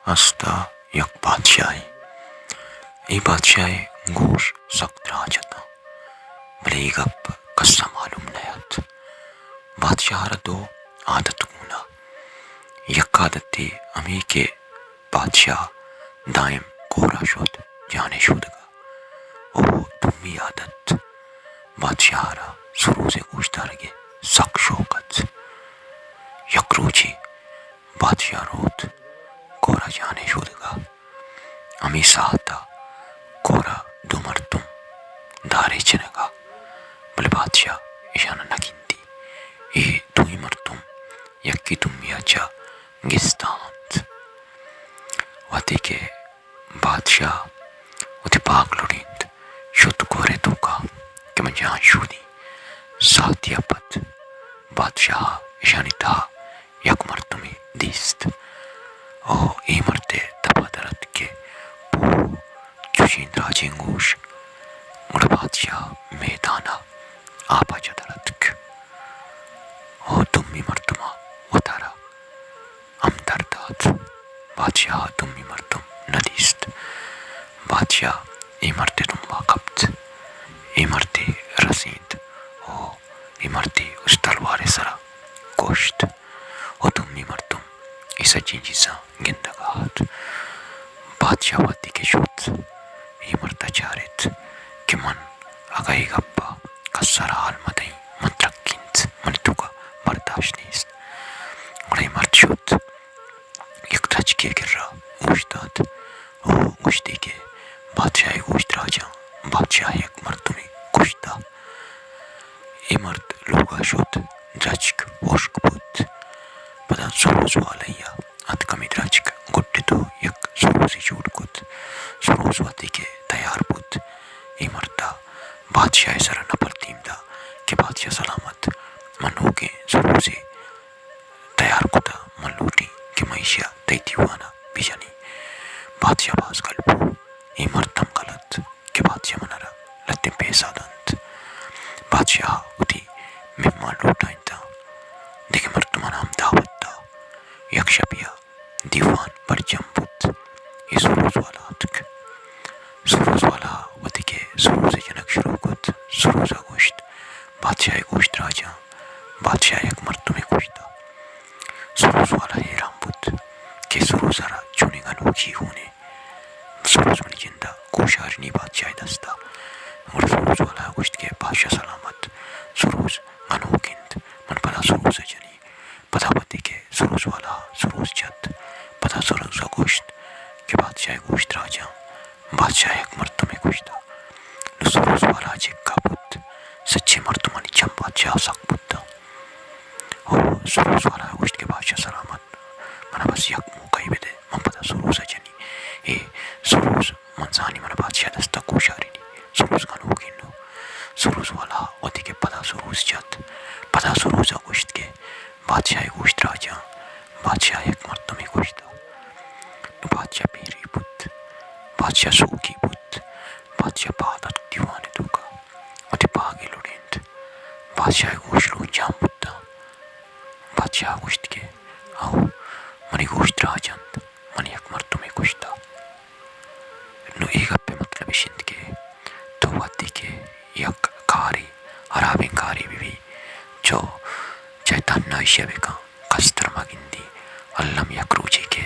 ہستا یک بادشاہ ای بادشاہ گوش سخت راجتا بلے ای گپ قصہ معلوم نیت بادشاہ را دو عادت گونا یک عادت تی امی کے بادشاہ دائم کورا شد جانے شدگا او دومی عادت بادشاہ را سروز گوشتا رگے سخت شوقت یک روچی بادشاہ روت کورا جانے شدگا امی ساہتا کورا دو مرتم دارے چنگا بلے بادشاہ اشانہ نگندی ای دوی مرتم یکی تمی اچھا گستانت واتی کے بادشاہ واتی پاک لڑیند شد کورے توکا کہ من جان شودی ساتیا پت بادشاہ اشانی تا یک مرتمی دیست او ای مرتے تبا درد کے پو چوشین راجین گوش مڑ بادشاہ میدانا آپا جدردک او دمی مرتما وطارا ام درداد بادشاہ دمی مرتم ندیست بادشاہ ای مرتے دنبا کبت ای مرتے رسید او ای مرتے اس تلوار سرا کوشت او دمی مرتم ایسا چیزا گندگاہت بادشاہ واتی کے شد ای مرتا چارت کہ من اگئی گپا کسر حال مدئی من ترکینت من تو کا برداشت نیست اور مرد شد یک درج کے گر رہا گوشتاد او گوشتی کے بادشاہ گوشت راجا بادشاہ یک مردمی گوشتا ای مرد لوگا شد درجک وشک بود بدن سروز والیا ات کمی درجک گٹی تو یک سروزی جوڑ کت سروز واتی کے تیار بود ای مردا بادشاہ سر نپر تیم دا کہ بادشاہ سلامت منو کے سروزی تیار کتا من لوٹی کہ معیشہ تی دیوانا بیجانی بادشاہ باز قلبو ای مردم غلط کہ بادشاہ منارا لتے پیسا دانت بادشاہ اتی مہمان لوٹائن تا دیکھ مردمان ہم دعوت دا یک شبیہ دیوان پر جم بود ای سروز والا تک سروز والا وتی کے سروز جنک شروع کت سروز گوشت بادشاہ گوشت راجا بادشاہ یک مردمی گوشتا سروز والا حیران بود کہ سروز را چونی گنو کی ہونے سروز منی جندہ کوشارنی بادشاہ دستا اور سروز والا گوشت کے بادشاہ سلامت سروز گنو گند من پدا سروز جنی پدا پتی کے سروز والا سروز جد پدا سروز گوشت کہ بادشاہ گوشت راجا بادشاہ یک مردمی گوشتا نو سروز والا جگہ بود سچے مردمانی چم بادشاہ سک بودتا او سروز والا گوشت کے بادشاہ سلامت منا بس یک موقعی بده من پدا سروز جنی ای سروز منزانی منا بادشاہ دستا کوشاری نی سروز گنو گینو سروز والا ودی کے پدا سروز جد پدا سروز گوشت کے بادشاہ گوشت راجا بادشاہ یک مردمی گوشتا نو بادشاہ پیری بود بادشاہ سوکی بود بادشاہ پادر دیوانے دوکا ودی پاگی لڑیند بادشاہ گوشت لون جام بودتا بادشاہ گوشت کے او منی گوشت راجند منی یک مردمی گوشتا نو ای گپے مطلب شند کے تو ودی کے یک کاری حرابین کاری بھی جو چیتن نائشہ بکا کستر مگندی علم یک روچی کے